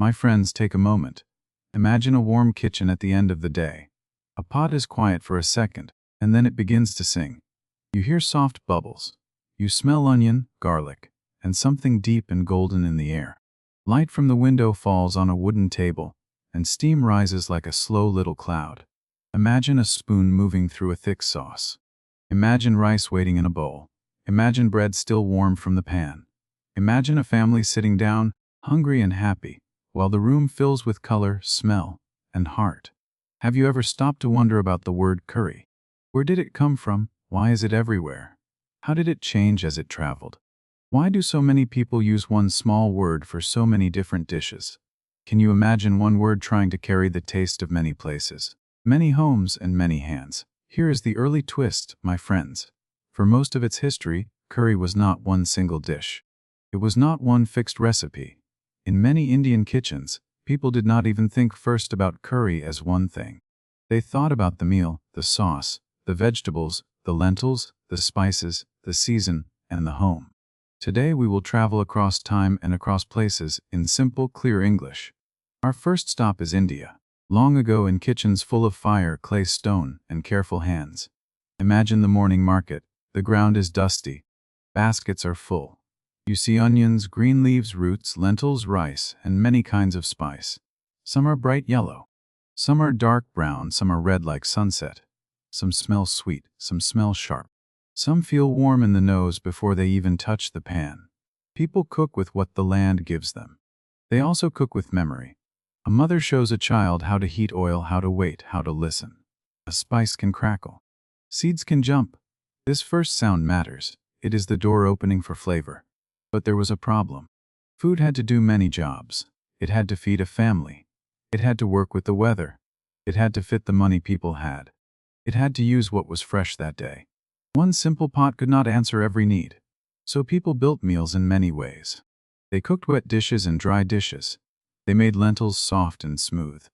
My friends, take a moment. Imagine a warm kitchen at the end of the day. A pot is quiet for a second, and then it begins to sing. You hear soft bubbles. You smell onion, garlic, and something deep and golden in the air. Light from the window falls on a wooden table, and steam rises like a slow little cloud. Imagine a spoon moving through a thick sauce. Imagine rice waiting in a bowl. Imagine bread still warm from the pan. Imagine a family sitting down, hungry and happy, while the room fills with color, smell, and heart. Have you ever stopped to wonder about the word curry? Where did it come from? Why is it everywhere? How did it change as it traveled? Why do so many people use one small word for so many different dishes? Can you imagine one word trying to carry the taste of many places, many homes, and many hands? Here is the early twist, my friends. For most of its history, curry was not one single dish. It was not one fixed recipe. In many Indian kitchens, people did not even think first about curry as one thing. They thought about the meal, the sauce, the vegetables, the lentils, the spices, the season, and the home. Today we will travel across time and across places in simple, clear English. Our first stop is India. Long ago, in kitchens full of fire, clay, stone, and careful hands. Imagine the morning market. The ground is dusty. Baskets are full. You see onions, green leaves, roots, lentils, rice, and many kinds of spice. Some are bright yellow. Some are dark brown. Some are red like sunset. Some smell sweet. Some smell sharp. Some feel warm in the nose before they even touch the pan. People cook with what the land gives them. They also cook with memory. A mother shows a child how to heat oil, how to wait, how to listen. A spice can crackle. Seeds can jump. This first sound matters. It is the door opening for flavor. But there was a problem. Food had to do many jobs. It had to feed a family. It had to work with the weather. It had to fit the money people had. It had to use what was fresh that day. One simple pot could not answer every need. So people built meals in many ways. They cooked wet dishes and dry dishes. They made lentils soft and smooth.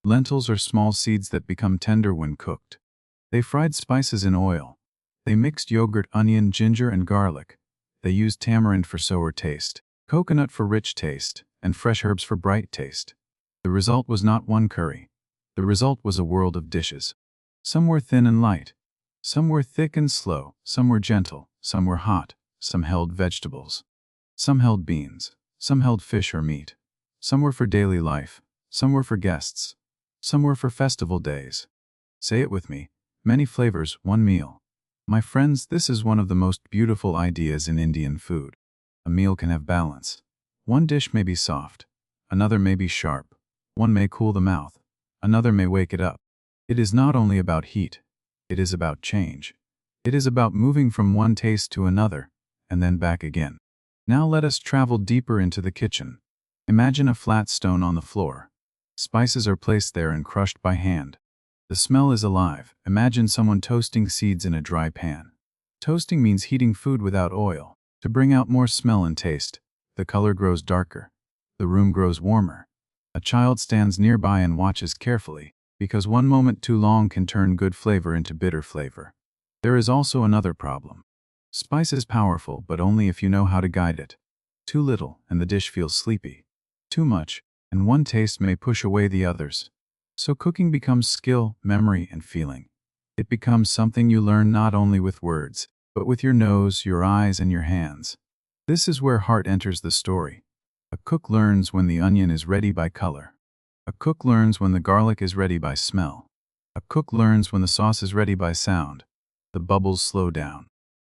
Lentils are small seeds that become tender when cooked. They fried spices in oil. They mixed yogurt, onion, ginger, and garlic. They used tamarind for sour taste, coconut for rich taste, and fresh herbs for bright taste. The result was not one curry. The result was a world of dishes. Some were thin and light. Some were thick and slow. Some were gentle. Some were hot. Some held vegetables. Some held beans. Some held fish or meat. Some were for daily life. Some were for guests. Some were for festival days. Say it with me. Many flavors, one meal. My friends, this is one of the most beautiful ideas in Indian food. A meal can have balance. One dish may be soft. Another may be sharp. One may cool the mouth. Another may wake it up. It is not only about heat. It is about change. It is about moving from one taste to another, and then back again. Now let us travel deeper into the kitchen. Imagine a flat stone on the floor. Spices are placed there and crushed by hand. The smell is alive. Imagine someone toasting seeds in a dry pan. Toasting means heating food without oil. To bring out more smell and taste, the color grows darker. The room grows warmer. A child stands nearby and watches carefully, because one moment too long can turn good flavor into bitter flavor. There is also another problem. Spice is powerful, but only if you know how to guide it. Too little, and the dish feels sleepy. Too much, and one taste may push away the others. So cooking becomes skill, memory, and feeling. It becomes something you learn not only with words, but with your nose, your eyes, and your hands. This is where heart enters the story. A cook learns when the onion is ready by color. A cook learns when the garlic is ready by smell. A cook learns when the sauce is ready by sound. The bubbles slow down.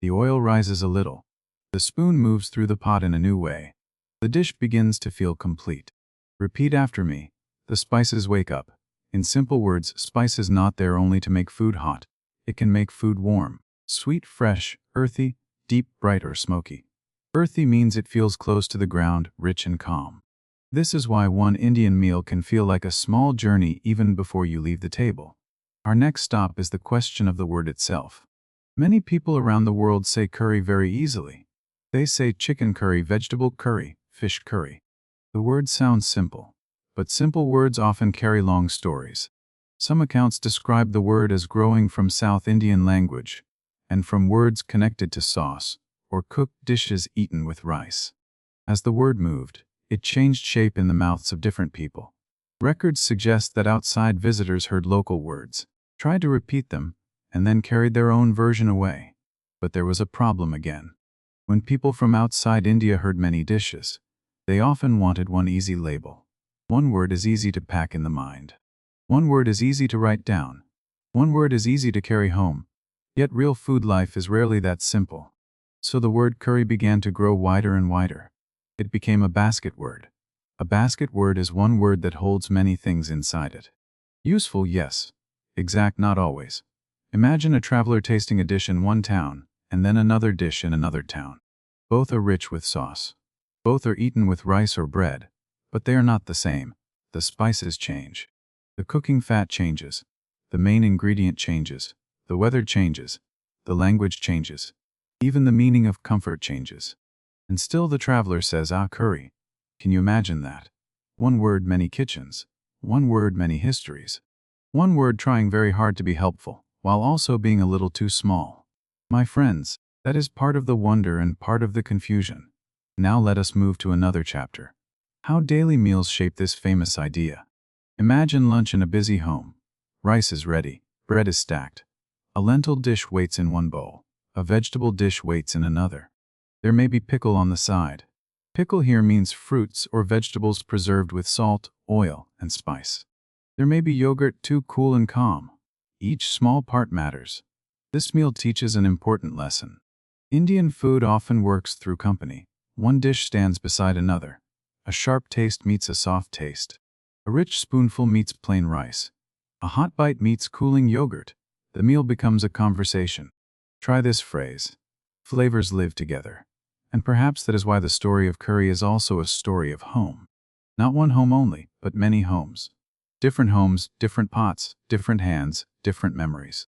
The oil rises a little. The spoon moves through the pot in a new way. The dish begins to feel complete. Repeat after me. The spices wake up. In simple words, spice is not there only to make food hot. It can make food warm, sweet, fresh, earthy, deep, bright, or smoky. Earthy means it feels close to the ground, rich and calm. This is why one Indian meal can feel like a small journey even before you leave the table. Our next stop is the question of the word itself. Many people around the world say curry very easily. They say chicken curry, vegetable curry, fish curry. The word sounds simple. But simple words often carry long stories. Some accounts describe the word as growing from South Indian language, and from words connected to sauce, or cooked dishes eaten with rice. As the word moved, It changed shape in the mouths of different people. Records suggest that outside visitors heard local words, tried to repeat them, and then carried their own version away. But there was a problem again. When people from outside India heard many dishes, they often wanted one easy label. One word is easy to pack in the mind. One word is easy to write down. One word is easy to carry home. Yet real food life is rarely that simple. So the word curry began to grow wider and wider. It became a basket word. A basket word is one word that holds many things inside it. Useful, yes. Exact, not always. Imagine a traveler tasting a dish in one town, and then another dish in another town. Both are rich with sauce. Both are eaten with rice or bread, but they are not the same. The spices change. The cooking fat changes. The main ingredient changes. The weather changes. The language changes. Even the meaning of comfort changes. And still the traveler says, "Ah, curry." Can you imagine that? One word, many kitchens. One word, many histories. One word trying very hard to be helpful, while also being a little too small. My friends, that is part of the wonder and part of the confusion. Now let us move to another chapter. How daily meals shape this famous idea. Imagine lunch in a busy home. Rice is ready, bread is stacked. A lentil dish waits in one bowl. A vegetable dish waits in another. There may be pickle on the side. Pickle here means fruits or vegetables preserved with salt, oil, and spice. There may be yogurt too cool and calm. Each small part matters. This meal teaches an important lesson. Indian food often works through company. One dish stands beside another. A sharp taste meets a soft taste. A rich spoonful meets plain rice. A hot bite meets cooling yogurt. The meal becomes a conversation. Try this phrase. Flavors live together. And perhaps that is why the story of curry is also a story of home. Not one home only, but many homes. Different homes, different pots, different hands, different memories.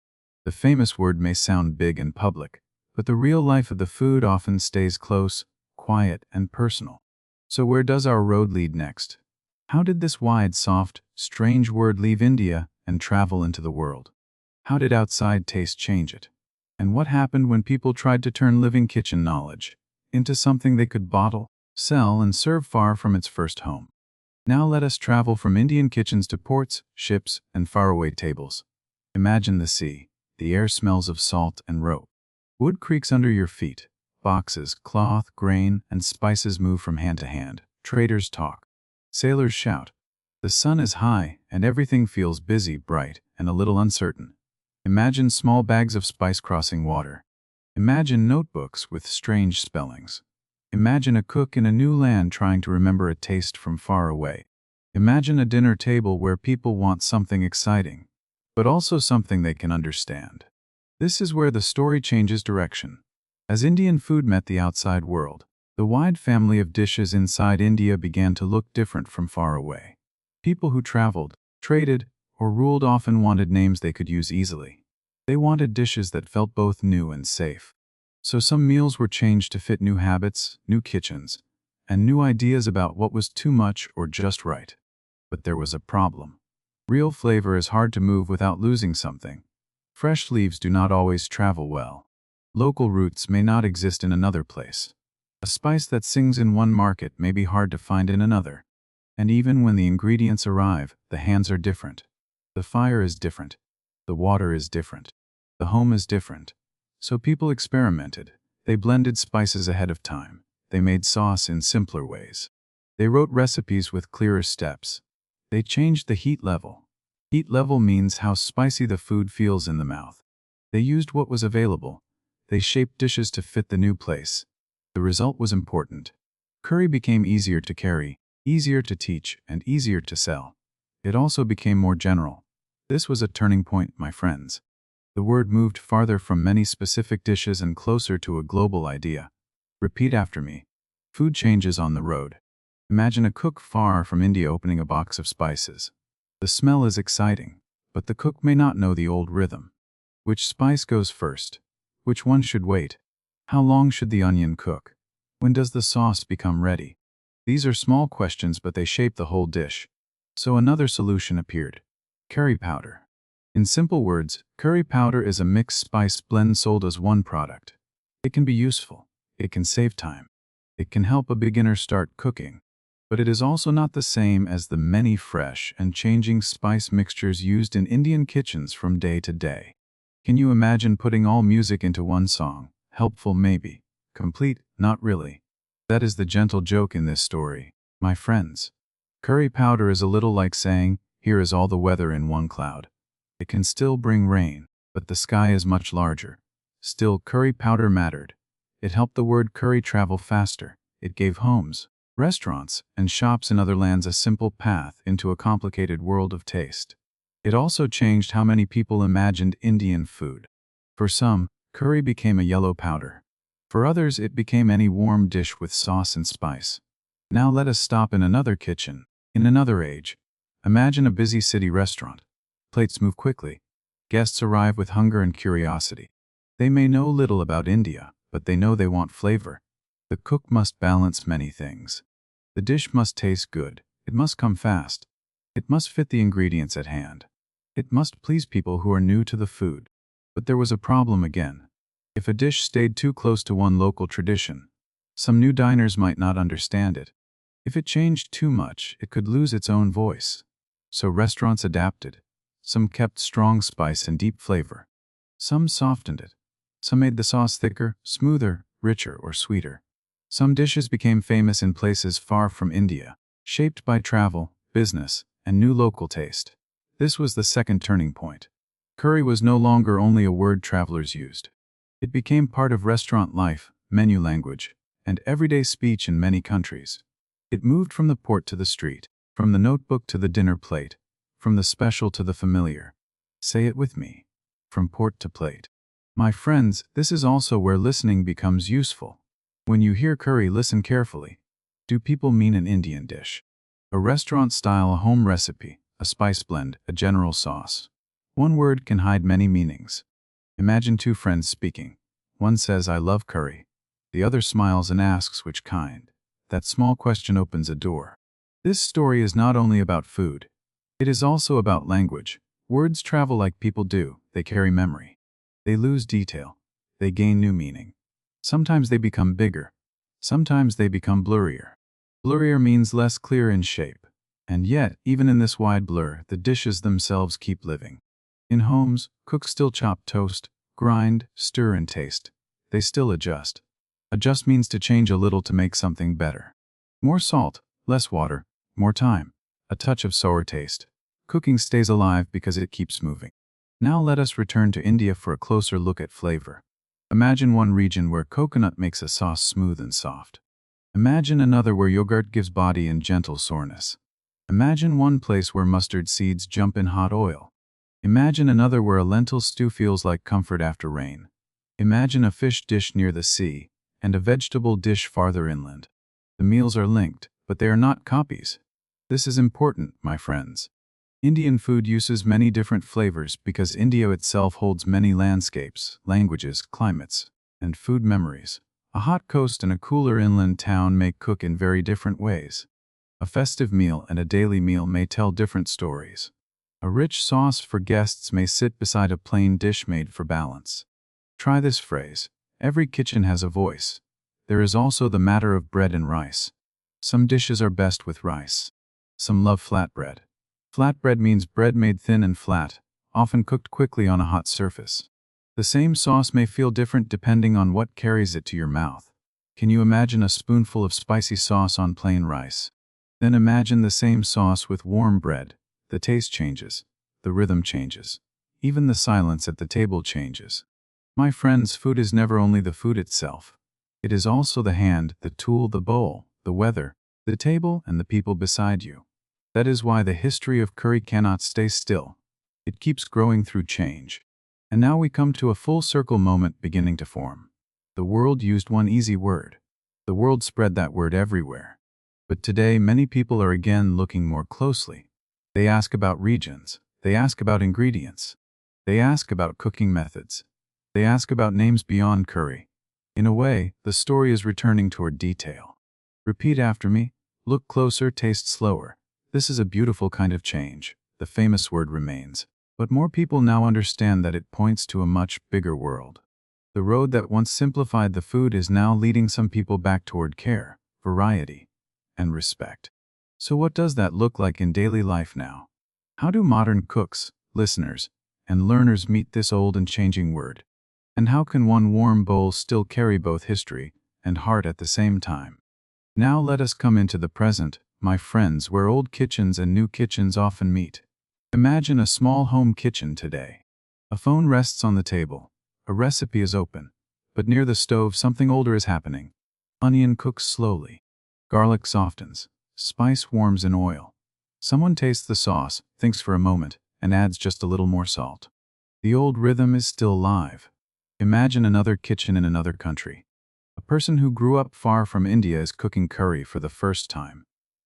The famous word may sound big and public, but the real life of the food often stays close, quiet, and personal. So where does our road lead next? How did this wide, soft, strange word leave India and travel into the world? How did outside taste change it? And what happened when people tried to turn living kitchen knowledge into something they could bottle, sell, and serve far from its first home? Now let us travel from Indian kitchens to ports, ships, and faraway tables. Imagine the sea. The air smells of salt and rope. Wood creaks under your feet. Boxes, cloth, grain, and spices move from hand to hand. Traders talk. Sailors shout. The sun is high, and everything feels busy, bright, and a little uncertain. Imagine small bags of spice crossing water. Imagine notebooks with strange spellings. Imagine a cook in a new land trying to remember a taste from far away. Imagine a dinner table where people want something exciting, but also something they can understand. This is where the story changes direction. As Indian food met the outside world, the wide family of dishes inside India began to look different from far away. People who traveled, traded, or ruled often wanted names they could use easily. They wanted dishes that felt both new and safe. So some meals were changed to fit new habits, new kitchens, and new ideas about what was too much or just right. But there was a problem. Real flavor is hard to move without losing something. Fresh leaves do not always travel well. Local roots may not exist in another place. A spice that sings in one market may be hard to find in another. And even when the ingredients arrive, the hands are different. The fire is different. The water is different. The home is different. So people experimented. They blended spices ahead of time. They made sauce in simpler ways. They wrote recipes with clearer steps. They changed the heat level. Heat level means how spicy the food feels in the mouth. They used what was available. They shaped dishes to fit the new place. The result was important. Curry became easier to carry, easier to teach, and easier to sell. It also became more general. This was a turning point, my friends. The word moved farther from many specific dishes and closer to a global idea. Repeat after me. Food changes on the road. Imagine a cook far from India opening a box of spices. The smell is exciting, but the cook may not know the old rhythm. Which spice goes first? Which one should wait? How long should the onion cook? When does the sauce become ready? These are small questions, but they shape the whole dish. So another solution appeared. Curry powder. In simple words, curry powder is a mixed spice blend sold as one product. It can be useful. It can save time. It can help a beginner start cooking. But it is also not the same as the many fresh and changing spice mixtures used in Indian kitchens from day to day. Can you imagine putting all music into one song? Helpful maybe. Complete? Not really. That is the gentle joke in this story, my friends. Curry powder is a little like saying, here is all the weather in one cloud. It can still bring rain, but the sky is much larger. Still, curry powder mattered. It helped the word curry travel faster. It gave homes, restaurants, and shops in other lands a simple path into a complicated world of taste. It also changed how many people imagined Indian food. For some, curry became a yellow powder. For others, it became any warm dish with sauce and spice. Now let us stop in another kitchen, in another age. Imagine a busy city restaurant. Plates move quickly. Guests arrive with hunger and curiosity. They may know little about India, but they know they want flavor. The cook must balance many things. The dish must taste good. It must come fast. It must fit the ingredients at hand. It must please people who are new to the food. But there was a problem again. If a dish stayed too close to one local tradition, some new diners might not understand it. If it changed too much, it could lose its own voice. So restaurants adapted. Some kept strong spice and deep flavor. Some softened it. Some made the sauce thicker, smoother, richer, or sweeter. Some dishes became famous in places far from India, shaped by travel, business, and new local taste. This was the second turning point. Curry was no longer only a word travelers used. It became part of restaurant life, menu language, and everyday speech in many countries. It moved from the port to the street, from the notebook to the dinner plate, from the special to the familiar. Say it with me. From port to plate. My friends, this is also where listening becomes useful. When you hear curry, listen carefully. Do people mean an Indian dish? A restaurant style, a home recipe, a spice blend, a general sauce? One word can hide many meanings. Imagine two friends speaking. One says, I love curry. The other smiles and asks which kind. That small question opens a door. This story is not only about food. It is also about language. Words travel like people do. They carry memory. They lose detail. They gain new meaning. Sometimes they become bigger. Sometimes they become blurrier. Blurrier means less clear in shape. And yet, even in this wide blur, the dishes themselves keep living. In homes, cooks still chop toast, grind, stir, and taste. They still adjust. Adjust means to change a little to make something better. More salt, less water, more time, a touch of sour taste. Cooking stays alive because it keeps moving. Now let us return to India for a closer look at flavor. Imagine one region where coconut makes a sauce smooth and soft. Imagine another where yogurt gives body and gentle soreness. Imagine one place where mustard seeds jump in hot oil. Imagine another where a lentil stew feels like comfort after rain. Imagine a fish dish near the sea, and a vegetable dish farther inland. The meals are linked, but they are not copies. This is important, my friends. Indian food uses many different flavors because India itself holds many landscapes, languages, climates, and food memories. A hot coast and a cooler inland town may cook in very different ways. A festive meal and a daily meal may tell different stories. A rich sauce for guests may sit beside a plain dish made for balance. Try this phrase. Every kitchen has a voice. There is also the matter of bread and rice. Some dishes are best with rice. Some love flatbread. Flatbread means bread made thin and flat, often cooked quickly on a hot surface. The same sauce may feel different depending on what carries it to your mouth. Can you imagine a spoonful of spicy sauce on plain rice? Then imagine the same sauce with warm bread. The taste changes. The rhythm changes. Even the silence at the table changes. My friends, food is never only the food itself. It is also the hand, the tool, the bowl, the weather, the table, and the people beside you. That is why the history of curry cannot stay still. It keeps growing through change. And now we come to a full circle moment beginning to form. The world used one easy word. The world spread that word everywhere. But today many people are again looking more closely. They ask about regions. They ask about ingredients. They ask about cooking methods. They ask about names beyond curry. In a way, the story is returning toward detail. Repeat after me. Look closer, taste slower. This is a beautiful kind of change. The famous word remains. But more people now understand that it points to a much bigger world. The road that once simplified the food is now leading some people back toward care, variety, and respect. So what does that look like in daily life now? How do modern cooks, listeners, and learners meet this old and changing word? And how can one warm bowl still carry both history and heart at the same time? Now let us come into the present, my friends, where old kitchens and new kitchens often meet. Imagine a small home kitchen today. A phone rests on the table. A recipe is open. But near the stove something older is happening. Onion cooks slowly. Garlic softens. Spice warms in oil. Someone tastes the sauce, thinks for a moment, and adds just a little more salt. The old rhythm is still alive. Imagine another kitchen in another country. A person who grew up far from India is cooking curry for the first time.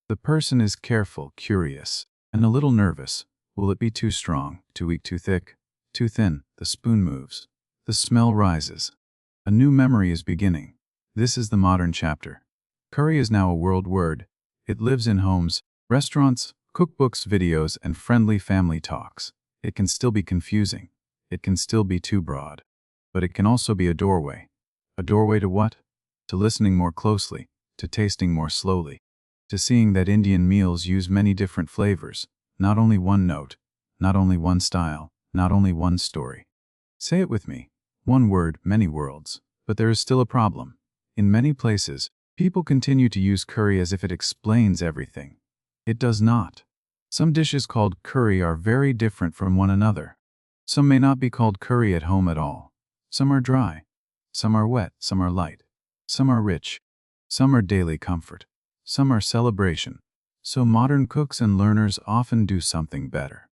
The person is careful, curious, and a little nervous. Will it be too strong, too weak, too thick, too thin? The spoon moves. The smell rises. A new memory is beginning. This is the modern chapter. Curry is now a world word. It lives in homes, restaurants, cookbooks, videos, and friendly family talks. It can still be confusing. It can still be too broad. But it can also be a doorway. A doorway to what? To listening more closely, to tasting more slowly, to seeing that Indian meals use many different flavors, not only one note, not only one style, not only one story. Say it with me. One word, many worlds. But there is still a problem. In many places, people continue to use curry as if it explains everything. It does not. Some dishes called curry are very different from one another. Some may not be called curry at home at all. Some are dry. Some are wet. Some are light. Some are rich. Some are daily comfort. Some are celebration. So modern cooks and learners often do something better.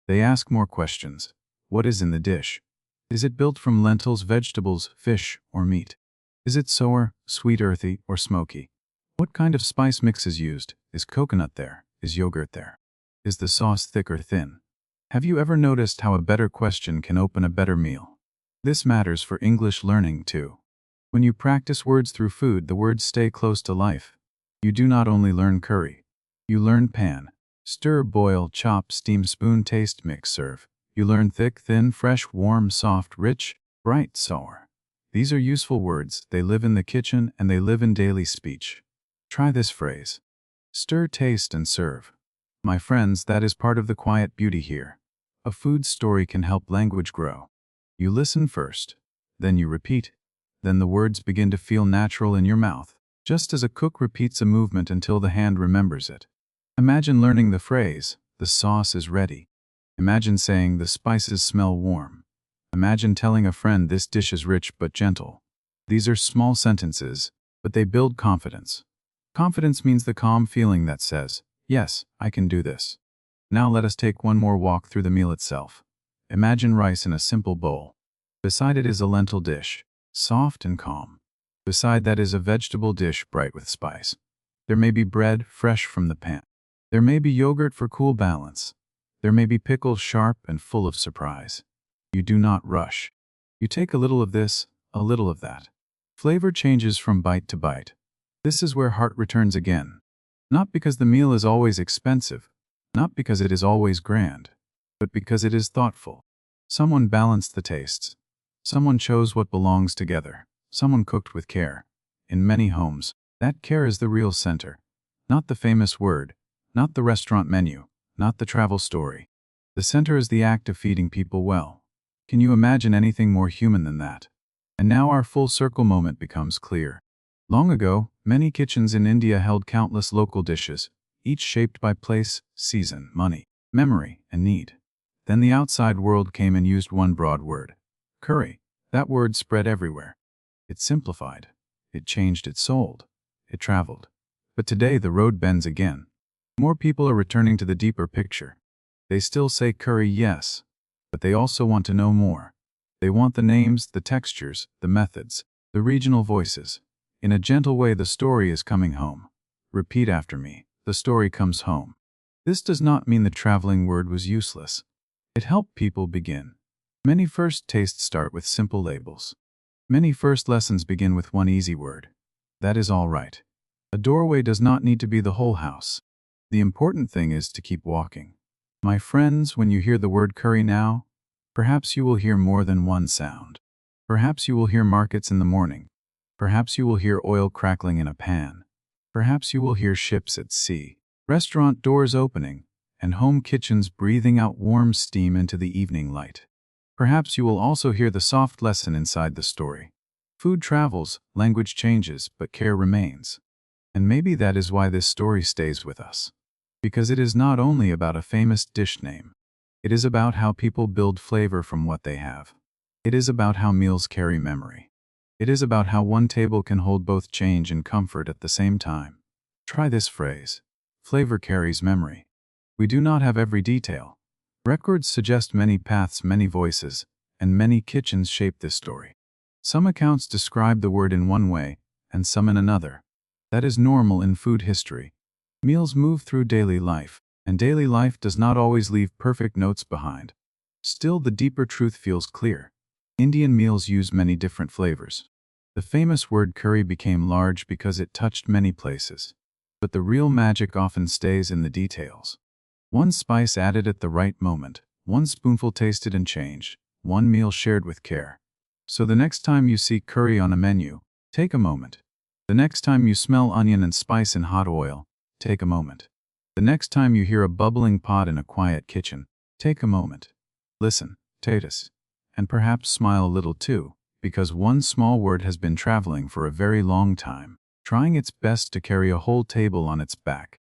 They ask more questions. What is in the dish? Is it built from lentils, vegetables, fish, or meat? Is it sour, sweet, earthy, or smoky? What kind of spice mix is used? Is coconut there? Is yogurt there? Is the sauce thick or thin? Have you ever noticed how a better question can open a better meal? This matters for English learning too. When you practice words through food, the words stay close to life. You do not only learn curry. You learn pan, stir, boil, chop, steam, spoon, taste, mix, serve. You learn thick, thin, fresh, warm, soft, rich, bright, sour. These are useful words. They live in the kitchen and they live in daily speech. Try this phrase. Stir, taste, and serve. My friends, that is part of the quiet beauty here. A food story can help language grow. You listen first. Then you repeat. Then the words begin to feel natural in your mouth, just as a cook repeats a movement until the hand remembers it. Imagine learning the phrase, the sauce is ready. Imagine saying, the spices smell warm. Imagine telling a friend, this dish is rich but gentle. These are small sentences, but they build confidence. Confidence means the calm feeling that says, yes, I can do this. Now let us take one more walk through the meal itself. Imagine rice in a simple bowl. Beside it is a lentil dish, soft and calm. Beside that is a vegetable dish bright with spice. There may be bread fresh from the pan. There may be yogurt for cool balance. There may be pickles sharp and full of surprise. You do not rush. You take a little of this, a little of that. Flavor changes from bite to bite. This is where heart returns again. Not because the meal is always expensive, not because it is always grand, but because it is thoughtful. Someone balanced the tastes. Someone chose what belongs together. Someone cooked with care. In many homes, that care is the real center. Not the famous word, not the restaurant menu, not the travel story. The center is the act of feeding people well. Can you imagine anything more human than that? And now our full circle moment becomes clear. Long ago, many kitchens in India held countless local dishes, each shaped by place, season, money, memory, and need. Then the outside world came and used one broad word. Curry. That word spread everywhere. It simplified. It changed. It sold. It traveled. But today the road bends again. More people are returning to the deeper picture. They still say curry, yes, but they also want to know more. They want the names, the textures, the methods, the regional voices. In a gentle way, the story is coming home. Repeat after me. The story comes home. This does not mean the traveling word was useless. It helped people begin. Many first tastes start with simple labels. Many first lessons begin with one easy word. That is all right. A doorway does not need to be the whole house. The important thing is to keep walking. My friends, when you hear the word curry now, perhaps you will hear more than one sound. Perhaps you will hear markets in the morning. Perhaps you will hear oil crackling in a pan. Perhaps you will hear ships at sea. restaurant doors opening, and home kitchens breathing out warm steam into the evening light. Perhaps you will also hear the soft lesson inside the story. Food travels, language changes, but care remains. And maybe that is why this story stays with us. Because it is not only about a famous dish name. It is about how people build flavor from what they have. It is about how meals carry memory. It is about how one table can hold both change and comfort at the same time. Try this phrase. Flavor carries memory. We do not have every detail. Records suggest many paths, many voices, and many kitchens shape this story. Some accounts describe the word in one way, and some in another. That is normal in food history. Meals move through daily life, and daily life does not always leave perfect notes behind. Still, the deeper truth feels clear. Indian meals use many different flavors. The famous word curry became large because it touched many places. But the real magic often stays in the details. One spice added at the right moment, one spoonful tasted and changed, one meal shared with care. So the next time you see curry on a menu, take a moment. The next time you smell onion and spice in hot oil, take a moment. The next time you hear a bubbling pot in a quiet kitchen, take a moment. Listen, taste, and perhaps smile a little too, because one small word has been traveling for a very long time, trying its best to carry a whole table on its back.